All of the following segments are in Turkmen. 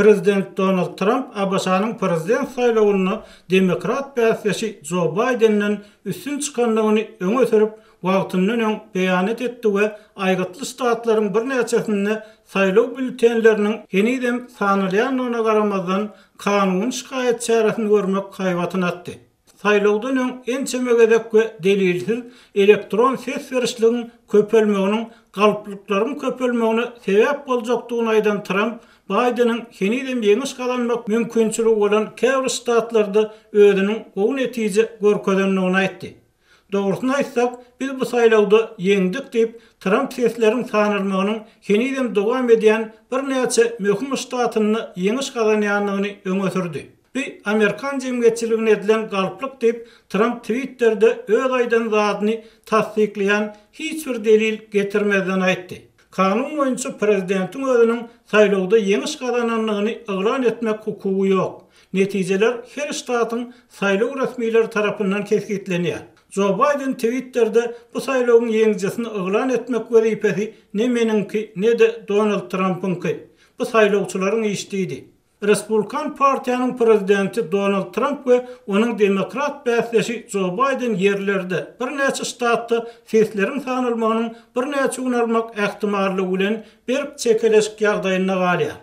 Prezident Donald Trump ABŞ'nın prezident saýlawyny demokrat bäsleşi Joe Biden'den üstün çykanlygyny öňe sürüp wagtyndan öň beýanat etdi we aýgatly ştatlaryň bir näçesinde saýlaw bültenleriniň yeniden sanylýanyna garamazdan kanun şikayet çäresini görmek gaýbatyny atdy. Saýlawdan öň en çemegedek we delilsiz elektron ses berişligiň köpelmeginiň galyplyklaryň köpelmegine sebäp boljakdygyny aýdan Trump Biden'ın yeniden ýeňiş kazanmak mümkinçiligi bolan käbir ştatlarda özüniň gowy netije görkezdenligini aýtdy. Dogrusyny aýtsak, biz bu saýlawda ýeňdik diýip Trump sesleriň sanylmagynyň yeniden dowam edýän bir näçe möhüm ştatyny ýeňiş kazanýanlygyny öňe sürdi. Bir Amerikan jemgyýetçiligine edilen galyplyk diýip Trump Twitter'de öz aýdan zadyny tasdikleýän hiç bir delil getirmeden aýtdy. Kanun boýunça prezidentiň özüniň saýlawda ýeňiş kazananlygyny ýalan etmek hukugy ýok. Netijeler her ştatyň saýlaw resmiýetleri tarapyndan kesgitlenýär. Joe Biden Twitter'de bu saýlawyň ýeňijesini ýalan etmek wezipesi ne meninki ne de Donald Trump'ınki. Bu saýlawçylaryň işdiydi. Respublikan partiýanyň prezidenti Donald Trump we onuň demokrat bäsleşi Joe Biden yerlerde bir näçe ştatda sesleriň sanylmagynyň bir näçe gün almak ähtimallygy bilen bir çekeleşik ýagdaýyna galýar.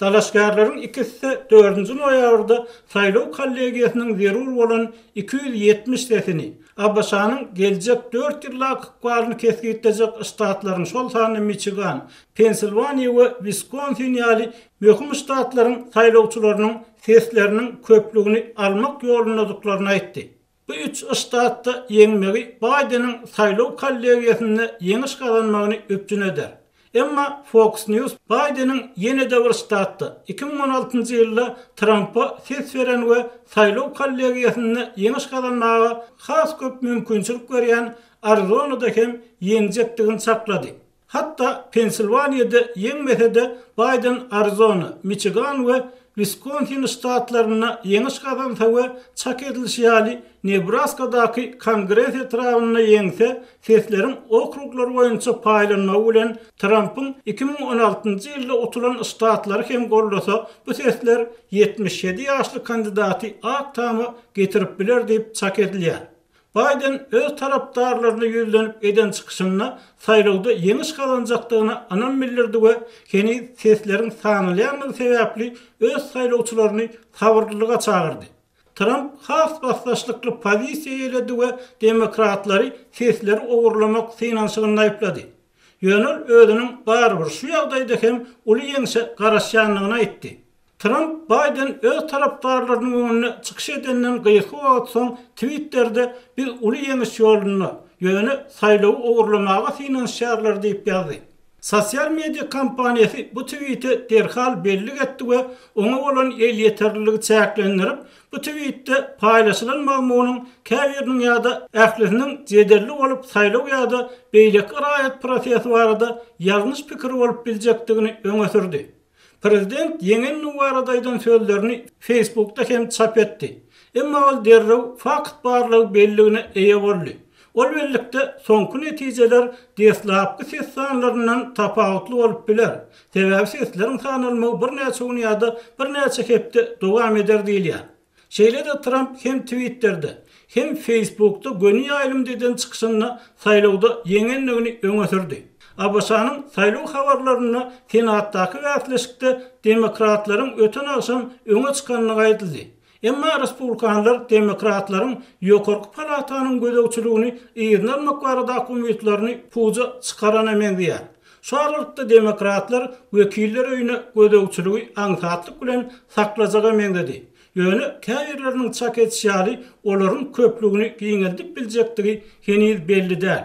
Dalaşgarlaryň ikisi 4-nji noýabrda saýlaw kollegiýasynyň zerur bolan 270 sesini ABŞ'nyň geljek 4 ýyllyk ykbalyny kesgitdejek ştatlaryň şol sany Michigan, Pennsylvania we Wisconsin ýaly möhüm ştatlaryň saýlawçylarynyň sesleriniň köpligini almak ýolundadyklaryny aýtdy. Bu 3 ştatda ýeňmegi Biden'ın saýlaw kollegiýasyna ýeňiş kazanmagyny öpjün eder. Emma Fox News Biden'ın yeni bir ştatda 2016-njy ýylda Trump'a ses beren we saýlaw kollegiýasyna ýeňiş kazanmaga has köp mümkinçilik berýän Arizona'da hem ýeňjekdigini saklady. Hatta Pennsylvania'da ýeňmese de Biden Arizona, Michigan we Wisconsin ştatlaryna ýeňiş kazansa we çak edilişi ýaly Nebraska'daky Kongres etrawyna ýeňse sesleriň okruglar boýunça paýlanmagy bilen Trump'ın 2016-njy ýylda oturan ştatlary hem gollasa bu sesler 77 ýaşly kandidaty aktama getirip biler diýip çak edilýär. Biden öz tarapdarlaryny ýüzlenip eden çykyşyna saýlawda ýeňiş kazanjakdygyna anan bildirdi we heni sesleriň sanylýanlygy sebäpli öz saýlawçylaryny sabırlyga çagyrdy. Trump has baslaşlykly pozisiýa eledi we demokratlary sesleri ogurlamak synanşygyny aýplady. Ýönül özüniň barbyr şu ýagdaýda hem uly ýeňse garaşýanlygyny aýtdy. Trump Biden öz tarapdarlarynyň öňüne çykyş edenden gyýyky wagtsoň Twitter'de bir uly ýeňiş ýoluny ýöne saýlawy ogurlamaga synanşýarlar diýip ýazdy. Sosial media kampaniýasy bu tweet'i derhal belli etdi we oňa bolan el ýeterliligi çäklendirip bu tweet'de paýlaşylan mazmunyň käbiriniň ýa-da ählisiniň jederli bolup saýlaw ýa-da beýleki raýat prosesi barada ýalňyş pikir bolup biljekdigini öňe sürdi. Prezident ýeňen nuwaradaydan sözlerini Facebook'da hem çap etdi. Emma ol derrew fakt barlygy belligine eýe boldy. Ol bellikde soňky netijeler deslapky ses sanlaryndan tapawutly bolup biler. Sebäbi sesleriň sanylmagy bir näçe gün ýa-da bir näçe hepde dowam eder diýilýär. Şeýle de Trump hem Twitter'de hem Facebook'da göni ýaýlym diýen çykyşyna saýlawda ýeňenligini öňe sürdi. ABŞ'nyň saýlaw habarlaryna Senatdaky wäsleşikde demokratlaryň öten aşam öňe çykanlygy aýdyldy. Emma respublikanlar demokratlaryň ýokarky palatanyň gözegçiligini ýerine almak barada umytlaryny puja çykaran emegdiýär. Şu aralykda demokratlar wekiller öýüne gözegçiligi aňsatlyk bilen saklajak emegdi. Ýöne käbirleriň çak etişi ýaly olaryň köpligini giňeldip biljekdigi heniz belli däl.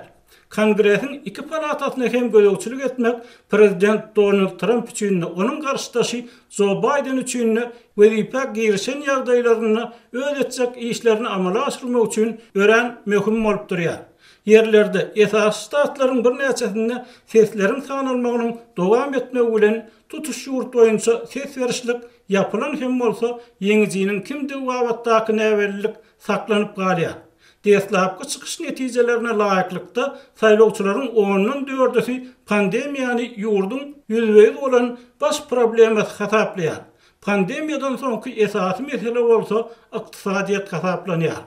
Kongresiň iki palatasyna hem gözegçilik etmek prezident Donald Trump üçin onuň garşydaşy Joe Biden üçin wezipe girişen ýagdaýlaryna öz etjek işlerini amala aşyrmak üçin ören möhüm bolup durýar. Yerlerde esas ştatlaryň bir näçesinde sesleriň sanylmagynyň dowam etmegi bilen tutuş ýurt boýunça ses berişlik ýapylan hem bolsa ýeňijiniň kimdigi wagtdaky näwellik saklanyp galýar. Deslapky çykyş netijelerine laýyklykda saýlawçylaryň 10-nyň 4-i pandemiýany ýurdun ýüzbeýiz bolan baş problemi hasaplanýar. Pandemiyadan soňky esasy mesele bolsa ykdysadyýat hasaplanýar.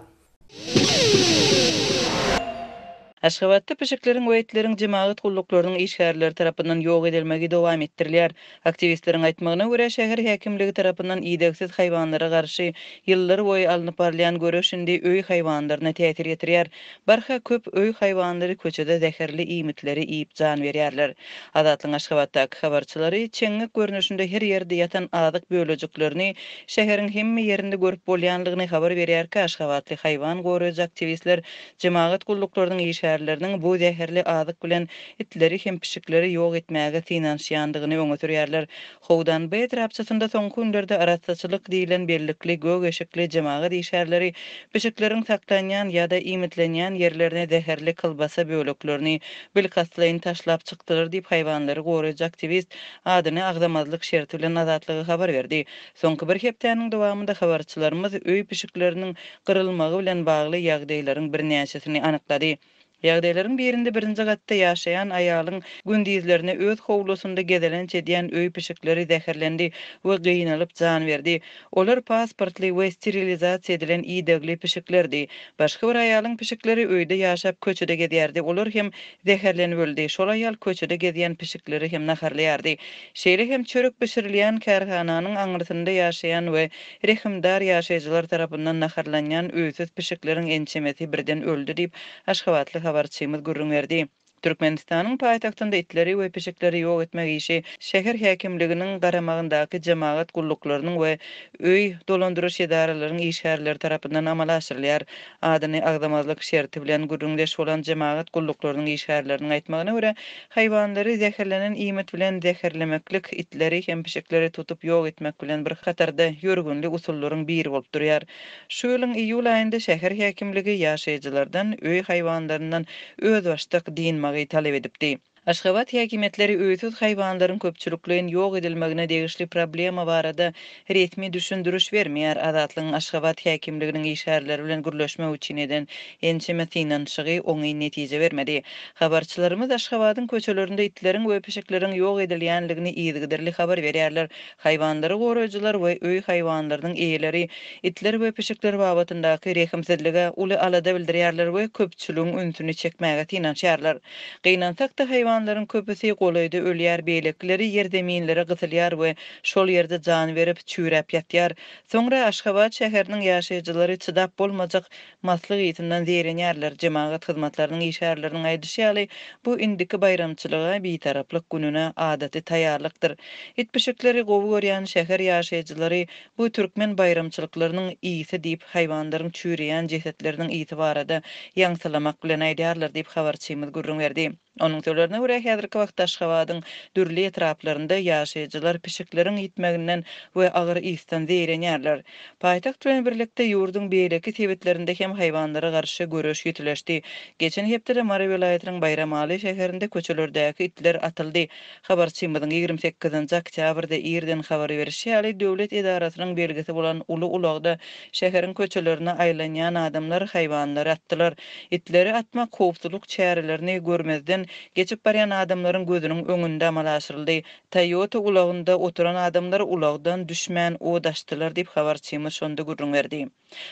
Aşgabatda pişiklerin we etlerin jemaat gulluklarının işgärleri tarapyndan ýok edilmegi dowam etdirilýär. Aktivistleriň aýtmagyna görä şäher häkimligi tarapyndan iýdeksiz haýwanlara garşy ýyllar boýy alınıp barlayan görüşinde öý haýwanlaryna täsir ýetirýär. Barha köp öý haýwanlary köçede zäherli iýmitleri iýip jan berýärler. Adatlyň Aşgabatdaky habarçylary çeňik görnüşinde her ýerde ýatan azyk bölejiklerini şäheriň hemme ýerinde görüp bolýanlygyny habar berýärki, Aşgabatly haýwan goraýjy aktivistler jemaat gulluklarının bu zäherli azyk bilen itleri hem pişikleri ýok etmäge finansiýandygyny öňe sürýärler. Howdan B tarapçysynda soňky günlerde araççylyk diýilen bellikli gög eşikli jemaat işgärleri pişiklerin saklanýan ýa-da iýmitlenýän ýerlerine zäherli kylbasa böleklerini bilkatlaýyn taşlap çykdylar diýip haýwanlary goraýjy aktivist adyny agdamazlyk şerti bilen azatlygy habar berdi. Soňky bir hepdeniň dowamında habarçylarymyz öý pişikleriniň gyrylmagy bilen bagly ýagdaýlaryň bir näçesini anyklady. Ýagdaýlaryň birinde birinji gatda ýaşaýan aýalyň gündizlerine öz howlusynda gezelençe diýen öý pişikleri zäherlendi we gynanyp jan berdi. Olar pasportly we sterilizasiýa edilen iýdegli pişiklerdi. Başga bir aýalyň pişikleri öýde ýaşap köçede gezýärdi. Olar hem zäherlenip öldi. Şol aýal köçede gezýän pişikleri hem naharlaýardy. Şeýle hem çörek pişirilýän kärhananyň aňyrsynda ýaşaýan we rehimdar ýaşaýjylar tarapyndan naharlanýan öýsiz pişikleriň ençemesi birden öldü diýip Aşgabatly habarçymyz gürrüň berdi. Türkmenistanyň paýtaktynda itleri we pişikleri ýok etmek işi şäher häkimliginiň garamagyndaky jemaat gulluklarının we öý dolandyryş edaralarynyň işgärleri tarapyndan amala aşyrylýar. Adyny agdamazlyk şerti bilen gürrüňleş bolan jemaat gulluklarının işgärleriniň aýtmagyna görä, haýwanlary zäherlenen iýmet bilen zäherlemeklik itleri hem pişikleri tutup ýok etmek bilen bir hatarda ýörgünli usullaryň biri bolup durýar. Şu ýylyň iýul aýynda şäher häkimligi ýaşaýjylardan öý haýwanlarynyň öz başlyk diýin talep edipdi. Aşgabat häkimetleri öýsüz haýwanlaryň köpçülikligiň ýok edilmegine degişli problema barada resmi düşündürüş bermeýär. Adatlyň Aşgabat häkimliginiň işgärleri bilen gürleşmek üçin eden ençeme finansygy oňy netije bermedi. Habarçylarymyz Aşgabatyň köçelerinde itleriň we pişikleriň ýok edilýänligini iýdigdirli habar berýärler. Haýwanlary goraýjylar we öý haýwanlarynyň eýeleri itler we pişikler babatyndaky rehimsizlige uly alada bildirýärler we köpçüligiň ünsüni çekmäge tinanşýarlar. Gynansak da haýwanlaryň köpüsi golayda ölýär, beýlekleri ýerdeminlere gysylýar we şol ýerde jan berip çüräp ýatýar. Soňra Aşgabat şäheriniň ýaşaýjylary çydap bolmajak maslyk ýetinden zerenýärler. Jemaat hyzmatlarynyň işgärleriniň aýdysýaly bu indiki bayramçylyga bitaraplyk gününe adaty taýýarlykdyr. Itpişikleri gowy görýän şäher ýaşaýjylary bu türkmen bayramçylyklarynyň iýisi diýip haýwanlaryň çüreýän jesetleriniň iýiti barada ýaňsylamak bilen aýdýarlar diýip habarçymyz gürrüň berdi. Onun sözlerine göre häzirki wagtda Aşgabatyň dürli etraplarynda ýaşaýjylar pişikleriň ýitmeginden we agyr ýysdan zerenýärler. Paýtakt bilen birlikde ýurduň beýleki sebetlerinde hem haýwanlara garşy görüş ýetileşdi. Geçen hepde Mara vilayatynyň Bayramaly şäherinde köçelerdäki itler atyldy. Habarçymyzyň 28-nji oktýabrda ýerden habar berýärler. Döwlet edarasynyň belgisi bolan Uly Ulagda şäheriň köçelerine aýlanýan adamlar haýwanlary atdylar. Itleri atmak howpsuzlyk çärelerini görmezden geçip baryan adamların gözünün öňünde amala aşyryldy. Toyota ulagynda oturan adamlar ulagdan düşmän odaşdylar diýip habarçymyz şonda gürrüň berdi.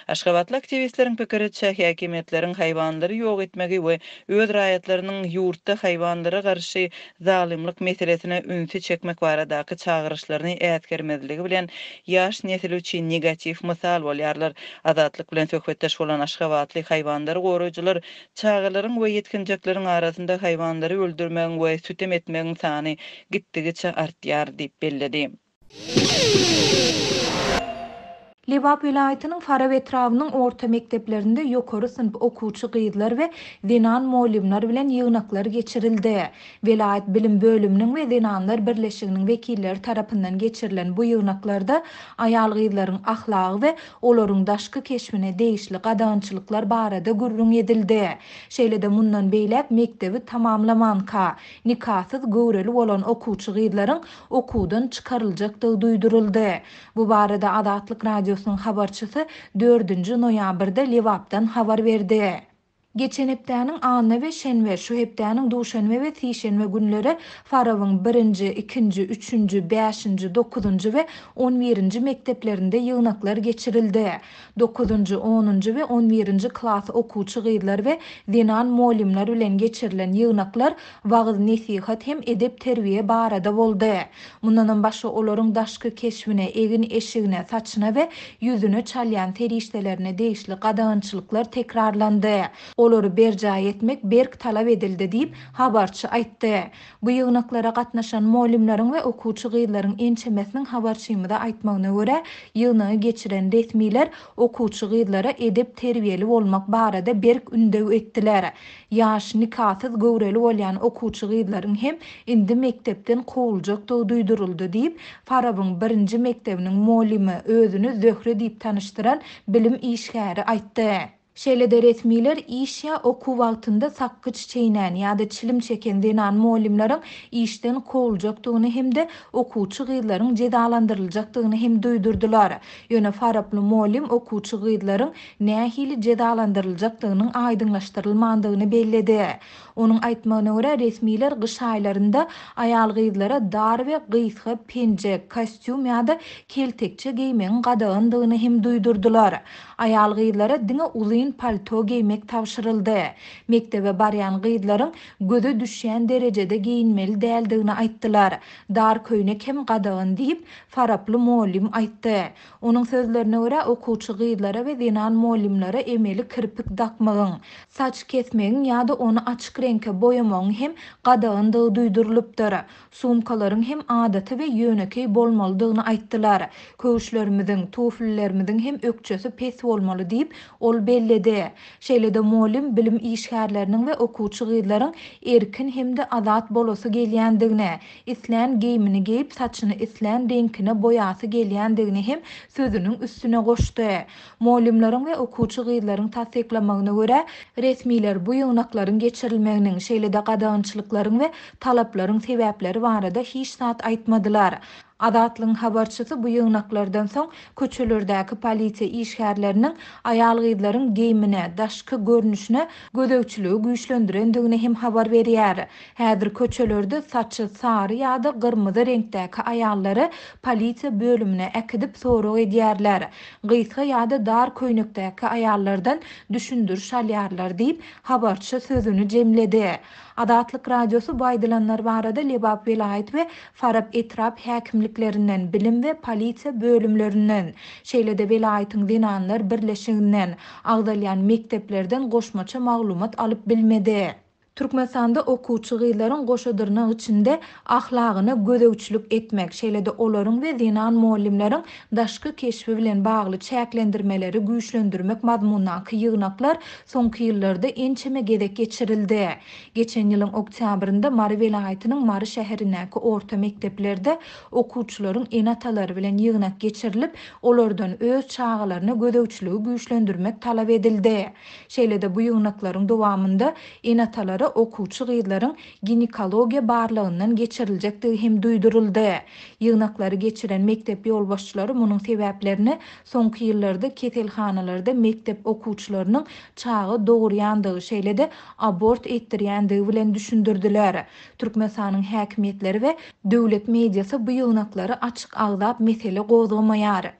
Aşgabatly aktivistleriň pikiriçe häkimetleriň haýwanlary ýok etmegi we öz raýatlarynyň ýurtda haýwanlara garşy zalimlik meselesine ünsü çekmek baradaky çağırışlaryny ätgermezligi bilen ýaş nesil üçin negativ mysal bolýarlar. Azatlyk bilen söhbetdeş bolan Aşgabatly haýwanlary goraýjylar çağılaryň we ýetkinjekleriň arasynda haýwanlary öldürmegiň we sütem etmegiň sany gitdigiçe artýar diýip belledi. Liwap vilayatynyň Faraw etrawynyň orta mekdeplerinde ýokary sınıf okuwçy gyzlar we Zenan molimler bilen ýygnaklar geçirildi. Vilayat bilim bölüminiň we Zenanlar birleşiginiň wekilleri tarapyndan geçirilen bu ýygnaklarda aýal gyzlaryň ahlagy we olaryň daşky keşmine degişli gadançylyklar barada gürrüň edildi. Şeýle-de mundan beýlek mektebi tamamlamanka nikasyz göwreli bolan okuwçy gyzlaryň okuwdan çykaryljakdygy duýduruldy. Bu barada Adatlyk radio habarçysy 4-nji noýabrda Liwapdan habar berdi. Geçen hepdäniň any we şenwe, şu hepdäniň duşanbe we sişenme günleri Farawyň 1-nji, 2-nji, 3-nji, 5-nji, 9-njy we 11-nji mekteplerinde ýygnaklar geçirildi. 9-njy, 10-njy we 11-nji klass okuwçy gyzlar we dinan molimler bilen geçirilen ýygnaklar wagt nesihat hem edep terbiýe barada boldy. Mundan başga olaryň daşky keşbine, egin eşigine, saçyna we ýüzüne çalýan terişdelerine değişli gadagynçylyklar tekrarlandy. Olary berjaý etmek berk talap edildi diýip habarçy aýtdy. Bu ýygnaklara gatnaşan molimleriň we okuwçy gyzlaryň ençemesiniň habarçymyda aýtmagyna görä, ýygnagy geçiren resmiler okuwçy gyzlara edep terbiýeli bolmak barada berk ündeg etdiler. Ýaş nikasyz göwreli bolýan okuwçy gyzlaryň hem indi mektepden kowuljakdygy duýduruldy diýip Farawyň 1-nji mektebiniň molimi özüni Zöhre diýip tanıştyran bilim işgäri aýtdy. Şeýle-de resmiler iş ya okuw wagtynda sakky çeýnän ýa-da çilim çeken dinan molimleriň işden kowuljakdygyny hemde okuwçy gyzlaryň jedalandyryljakdygyny hem duýdurdular. Ýöne Faraply molim okuwçy gyzlaryň nähili jedalandyryljakdygynyň aýdynlaşdyrylmandygyny belledi. Onuň aýtmagyna görä resmiler gyş aýlarynda aýal gyzlara dar we gysga penjek, kostyum ýa-da keltekçe giymegiň gadagyndygyny hem duýdurdular. Aýal gyzlara diňe uzyn palto giymek tawşyryldy. Mektebe barýan gyzlaryň göze düşýän derejede giyinmeli däldigini aýtdylar. Dar köýnek hem gadagyn diýip Faraply molim aýtdy. Onuň sözlerine görä okuwçy gyzlara we dinan molimlere emeli kirpik dakmagyň, saç kesmegiň ýa-da onu açyk reňke boýamagyň hem gadagyndygy duýdurylypdyr. Sumkalaryň hem adaty we ýönekey bolmalydygyny aýtdylar. Köwüşlerimiziň, tuflilerimiziň hem ökçesi pes bolmaly diýip ol belledi. Şeýle-de molim bilim işgärleriniň we okuwçy gyzlaryň erkin hemde azat bolasy gelýändigine, islän giyimini giyip saçyny islän reňkine boýasy gelýändigini hem sözüniň üstüne goşdy. Molimleriň we okuwçy gyzlaryň tasdiklamagyna görä, resmiler bu ýygnaklaryň geçirilmeginiň şeýle-de gadagynçylyklaryň we talaplaryň sebäpleri barada hiç zat aýtmadylar. Adatlyň habarçysy bu ýygnaklardan soň köçelerdäki polisiýa işgärleriniň aýal gyzlaryň giyimine, daşky görnüşine gödökçiligi güýçlendirendigine hem habar berýär. Häzir köçelerde saçy sary ýa-da gyrmyzy reňkdäki aýallary polisiýa bölümine äkidip sorag edýärler. Gysga ýa-da dar köýnekdäki aýallardan düşündürüş alýarlar diýip habarçy sözüni jemledi. Adatlyk radiosu baýdylanlar barada Lebap vilayet we Farap etrap häkimliklerinden, bilim we polisiýa bölümlerinden, şeýle-de vilayetyň dinanlar birleşiginden, agdalýan mekteplerden goşmaça maglumat alyp bilmedi. Türkmenistanda okuwçy gyzlaryň goşadyrnyň içinde ahlagyny gödökçülük etmek, şeýle-de olaryň we dinan molimleriň daşky keşfi bilen bagly çäklendirmeleri güýçlendirmek mazmunundaky ýygnaklar soňky ýyllarda ençeme gedek geçirildi. Geçen ýylyň oktýabrynda Mary vilayetyniň Mary şäherindäki orta mekteplerde okuwçylaryň enatalary bilen ýygnak geçirilip, olardan öz çağalaryny gödökçüligi güýçlendirmek talap edildi. Şeýle-de bu ýygnaklaryň dowamında enatalary okuwçy gyzlaryň ginekologiýa barlygyndan geçiriljekdigi hem duýduruldy. Ýygnaklary geçiren mektep ýolbaşçylary munyň sebäplerini soňky ýyllarda ketelhanalarda mektep okuwçylarynyň çağı dogurýandygy, şeýle-de abort etdirýändigi bilen düşündirdiler. Türkmenistanyň häkimetleri we döwlet mediasy bu ýygnaklary açyk agzap mesele gozgamaýar.